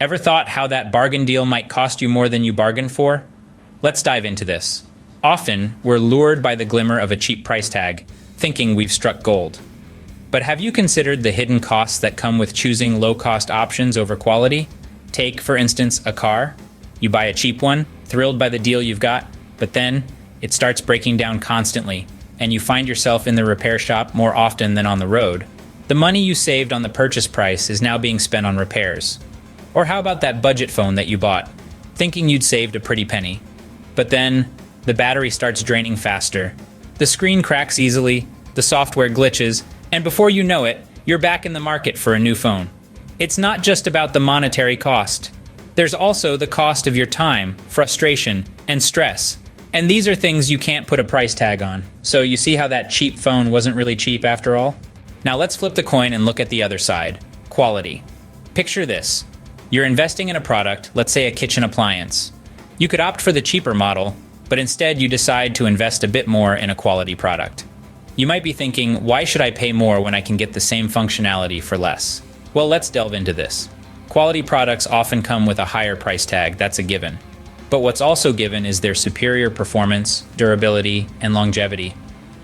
Ever thought how that bargain deal might cost you more than you bargained for? Let's dive into this. Often, we're lured by the glimmer of a cheap price tag, thinking we've struck gold. But have you considered the hidden costs that come with choosing low-cost options over quality? Take, for instance, a car. You buy a cheap one, thrilled by the deal you've got, but then it starts breaking down constantly, and you find yourself in the repair shop more often than on the road. The money you saved on the purchase price is now being spent on repairs. Or how about that budget phone that you bought, thinking you'd saved a pretty penny? But then, the battery starts draining faster. The screen cracks easily, the software glitches, and before you know it, you're back in the market for a new phone. It's not just about the monetary cost. There's also the cost of your time, frustration, and stress. And these are things you can't put a price tag on. So you see how that cheap phone wasn't really cheap after all? Now let's flip the coin and look at the other side, quality. Picture this. You're investing in a product, let's say a kitchen appliance. You could opt for the cheaper model, but instead you decide to invest a bit more in a quality product. You might be thinking, why should I pay more when I can get the same functionality for less? Well, let's delve into this. Quality products often come with a higher price tag, that's a given. But what's also given is their superior performance, durability, and longevity.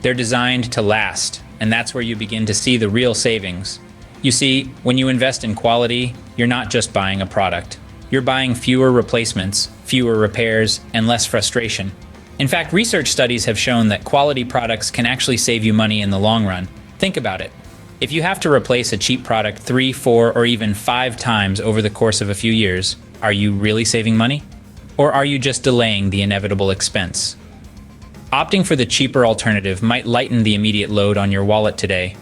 They're designed to last, and that's where you begin to see the real savings. You see, when you invest in quality, you're not just buying a product. You're buying fewer replacements, fewer repairs, and less frustration. In fact, research studies have shown that quality products can actually save you money in the long run. Think about it. If you have to replace a cheap product 3, 4, or even 5 times over the course of a few years, are you really saving money? Or are you just delaying the inevitable expense? Opting for the cheaper alternative might lighten the immediate load on your wallet today,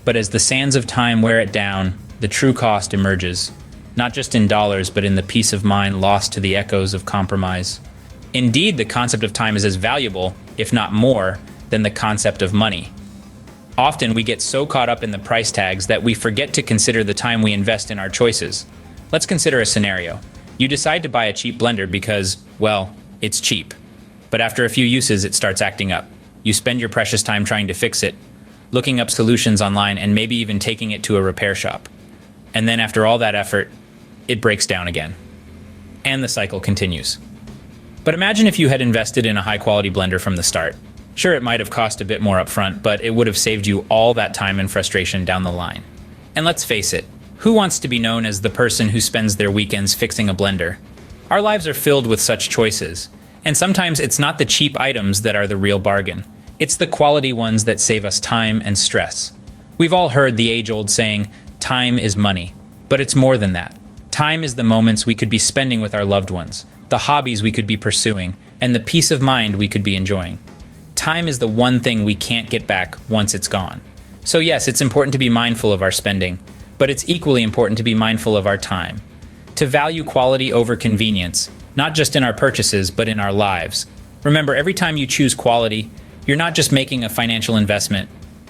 but as the sands of time wear it down, the true cost emerges, not just in dollars, but in the peace of mind lost to the echoes of compromise. Indeed, the concept of time is as valuable, if not more, than the concept of money. Often we get so caught up in the price tags that we forget to consider the time we invest in our choices. Let's consider a scenario. You decide to buy a cheap blender because, well, it's cheap. But after a few uses, it starts acting up. You spend your precious time trying to fix it, looking up solutions online, and maybe even taking it to a repair shop. And then after all that effort, it breaks down again. And the cycle continues. But imagine if you had invested in a high-quality blender from the start. Sure, it might have cost a bit more upfront, but it would have saved you all that time and frustration down the line. And let's face it, who wants to be known as the person who spends their weekends fixing a blender? Our lives are filled with such choices. And sometimes it's not the cheap items that are the real bargain. It's the quality ones that save us time and stress. We've all heard the age-old saying, time is money. But it's more than that. Time is the moments we could be spending with our loved ones, the hobbies we could be pursuing, and the peace of mind we could be enjoying. Time is the one thing we can't get back once it's gone. So yes, it's important to be mindful of our spending, but it's equally important to be mindful of our time. To value quality over convenience, not just in our purchases, but in our lives. Remember, every time you choose quality, you're not just making a financial investment,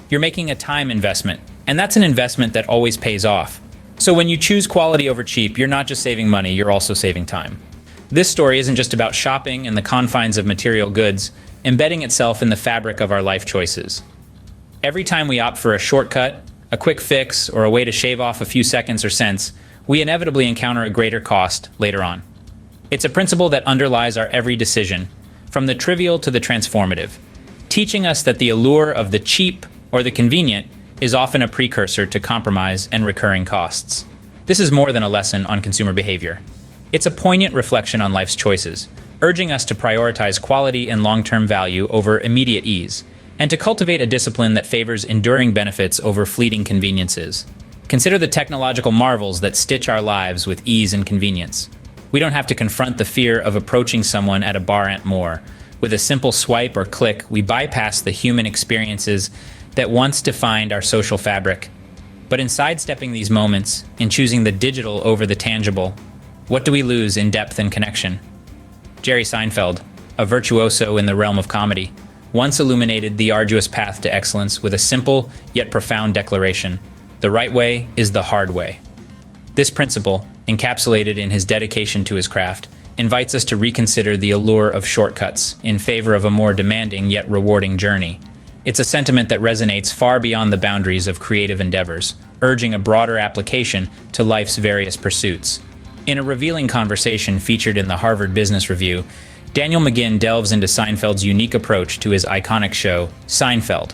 you're making a time investment, and that's an investment that always pays off. So when you choose quality over cheap, you're not just saving money, you're also saving time. This story isn't just about shopping and the confines of material goods, embedding itself in the fabric of our life choices. Every time we opt for a shortcut, a quick fix, or a way to shave off a few seconds or cents, we inevitably encounter a greater cost later on. It's a principle that underlies our every decision, from the trivial to the transformative, teaching us that the allure of the cheap or the convenient is often a precursor to compromise and recurring costs. This is more than a lesson on consumer behavior. It's a poignant reflection on life's choices, urging us to prioritize quality and long-term value over immediate ease, and to cultivate a discipline that favors enduring benefits over fleeting conveniences. Consider the technological marvels that stitch our lives with ease and convenience. We don't have to confront the fear of approaching someone at a bar anymore. With a simple swipe or click, we bypass the human experiences that once defined our social fabric. But in sidestepping these moments, in choosing the digital over the tangible, what do we lose in depth and connection? Jerry Seinfeld, a virtuoso in the realm of comedy, once illuminated the arduous path to excellence with a simple yet profound declaration: the right way is the hard way. This principle, encapsulated in his dedication to his craft, invites us to reconsider the allure of shortcuts in favor of a more demanding yet rewarding journey. It's a sentiment that resonates far beyond the boundaries of creative endeavors, urging a broader application to life's various pursuits. In a revealing conversation featured in the Harvard Business Review, Daniel McGinn delves into Seinfeld's unique approach to his iconic show, Seinfeld,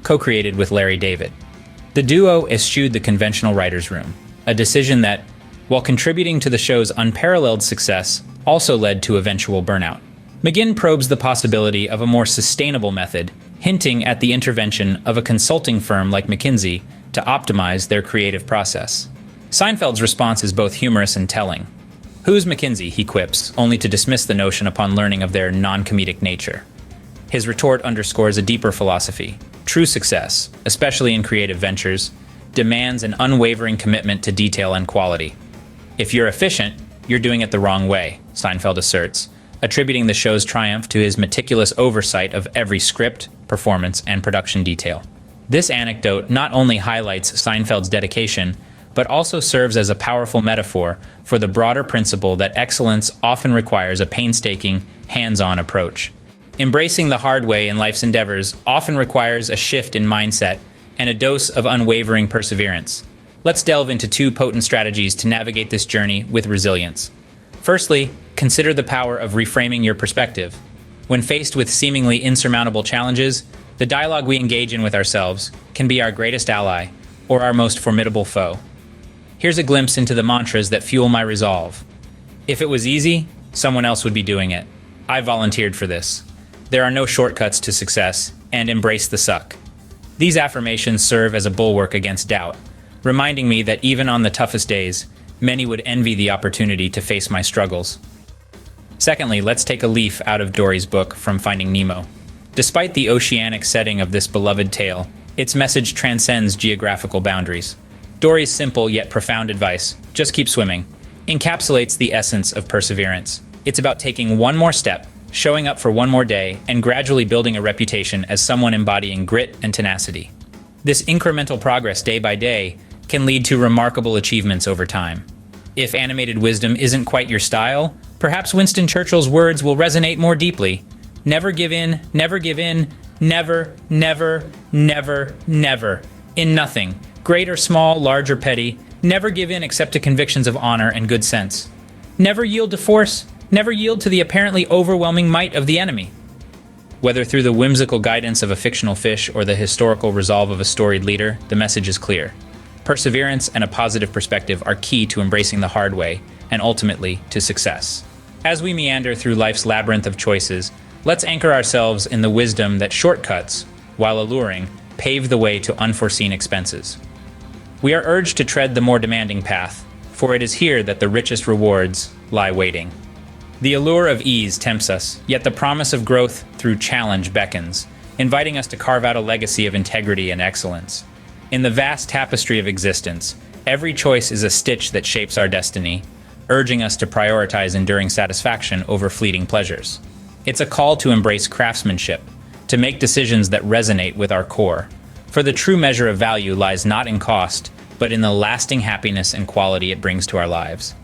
co-created with Larry David. The duo eschewed the conventional writer's room, a decision that, while contributing to the show's unparalleled success, also led to eventual burnout. McGinn probes the possibility of a more sustainable method, hinting at the intervention of a consulting firm like McKinsey to optimize their creative process. Seinfeld's response is both humorous and telling. "Who's McKinsey?" he quips, only to dismiss the notion upon learning of their non-comedic nature. His retort underscores a deeper philosophy. True success, especially in creative ventures, demands an unwavering commitment to detail and quality. "If you're efficient, you're doing it the wrong way," Seinfeld asserts, attributing the show's triumph to his meticulous oversight of every script, performance, and production detail. This anecdote not only highlights Seinfeld's dedication, but also serves as a powerful metaphor for the broader principle that excellence often requires a painstaking, hands-on approach. Embracing the hard way in life's endeavors often requires a shift in mindset and a dose of unwavering perseverance. Let's delve into 2 potent strategies to navigate this journey with resilience. Firstly, consider the power of reframing your perspective. When faced with seemingly insurmountable challenges, the dialogue we engage in with ourselves can be our greatest ally or our most formidable foe. Here's a glimpse into the mantras that fuel my resolve. If it was easy, someone else would be doing it. I volunteered for this. There are no shortcuts to success, and embrace the suck. These affirmations serve as a bulwark against doubt, reminding me that even on the toughest days, many would envy the opportunity to face my struggles. Secondly, let's take a leaf out of Dory's book from Finding Nemo. Despite the oceanic setting of this beloved tale, its message transcends geographical boundaries. Dory's simple yet profound advice, "just keep swimming," encapsulates the essence of perseverance. It's about taking one more step, showing up for one more day, and gradually building a reputation as someone embodying grit and tenacity. This incremental progress day by day can lead to remarkable achievements over time. If animated wisdom isn't quite your style, perhaps Winston Churchill's words will resonate more deeply. Never give in, never give in, never, never, never, never. In nothing, great or small, large or petty, never give in except to convictions of honor and good sense. Never yield to force, never yield to the apparently overwhelming might of the enemy. Whether through the whimsical guidance of a fictional fish or the historical resolve of a storied leader, the message is clear. Perseverance and a positive perspective are key to embracing the hard way and ultimately to success. As we meander through life's labyrinth of choices, let's anchor ourselves in the wisdom that shortcuts, while alluring, pave the way to unforeseen expenses. We are urged to tread the more demanding path, for it is here that the richest rewards lie waiting. The allure of ease tempts us, yet the promise of growth through challenge beckons, inviting us to carve out a legacy of integrity and excellence. In the vast tapestry of existence, every choice is a stitch that shapes our destiny, urging us to prioritize enduring satisfaction over fleeting pleasures. It's a call to embrace craftsmanship, to make decisions that resonate with our core. For the true measure of value lies not in cost, but in the lasting happiness and quality it brings to our lives.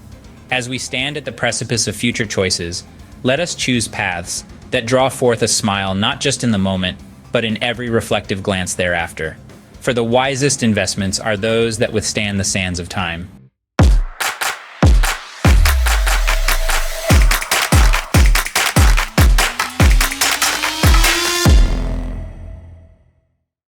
As we stand at the precipice of future choices, let us choose paths that draw forth a smile not just in the moment, but in every reflective glance thereafter. For the wisest investments are those that withstand the sands of time.